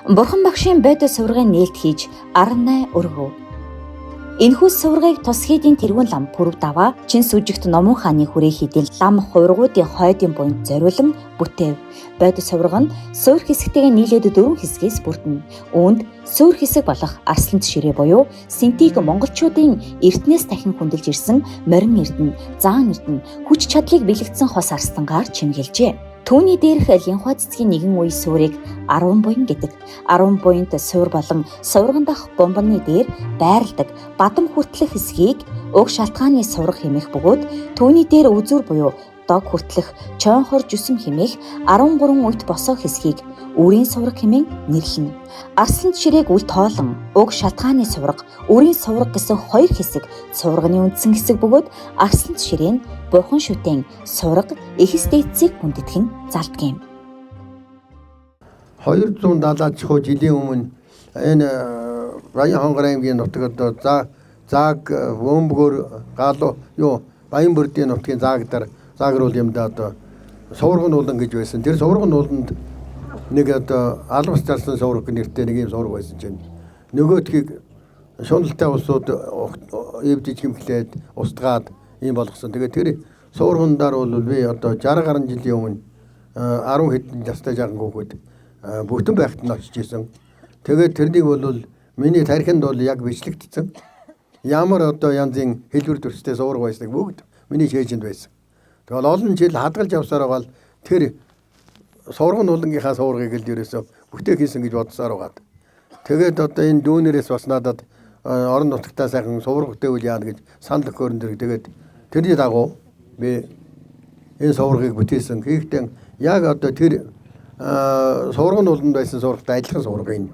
Бурхан багшийн бодит сургыг нээлт хийж 18 өргөв. Энэхүү сургыг тус хийдийн тэргүүн лам пүрэв даваа чин сүжигт Номон хааны хүрээ хийдийн лам хувиргуудын хойдын буйнд зориулан бүтээв. Бодит сург нь суурь хэсэгтэйгээ нийлээд 4 хэсгээс бүрдэнэ. Үүнд суурь хэсэг болох Арслант ширээ буюу Синтиг монголчуудын эртнээс дахин хөндлөж ирсэн морин эрдэнэ, заан эрдэнэ, хүч чадлыг бэлэгдсэн хос арслангаар чимгэлжээ. Түүний дээрх линхуа цэцгийн нэгэн үе суурийг 10 буян гэдэг. 10 буянт суур болон сувраган дах бомбоны дээр байрладаг бадам хүртлэх хэсгийг уг шалтгааны сувраг хэмээх бөгөөд түүний дээр үзүр буюу дог хүртлэх чойн хор жүсэм хэмээх 13 үйт босоо хэсгийг үрийн сувраг хэмээн нэрлэнэ. Арслант ширээг үл тоолон уг шалтгааны сувраг, үрийн сувраг гэсэн хоёр хэсэг суврагны үндсэн хэсэг бөгөөд Арслант ширээ нь бурхан шүтэн сувраг эхс дээдсийг хүндэтгэн залдаг юм. 270 жилийн өмнө энэ Баян-Хонгор аймгийн нутагт зааг бөмбөгөөр галуу Баян бүрдийн нутгийн заагдар юм да суврагын уулан гэж байсан. Тэр суврагын ууланд нэг албас зарсан сувраг нэртэй нэг юм сувраг байсан чинь нөгөөдгийг шуналтай улсууд эвдэж хэмхлээд устгаад ийм болгосон. Тэгээд тэр суврагнаар бол би 60 гаруй жилийн өмнө 10 хэдэн настай жаахан хүүхэд бүтэн байхад нь очиж исэн. Тэгээд тэрнийг бол миний тархинд бол яг бичлэгдсэн. Ямар янзын хэлбэр төрстэй сувраг байсныг бүгд миний шээжинд байсан. Тэгэл олон жил хадгалж явсаар байгаа л тэр суврагын уулангийнхаа суврагыг л ерөөсөө бүтээх хийсэн гэж бодсоор байгаа. Тэгээд энэ дүүнерээс бас надад орон нутгатаа сайхан сувраг бүтээвэл яана гэж санал өгөхөөрн дэр. Тэгээд тэрний дагуу би энэ суврагыг бүтээсэн. Гэхдээ яг тэр суврагын ууланд байсан суврагтай адилхан сувраг энэ.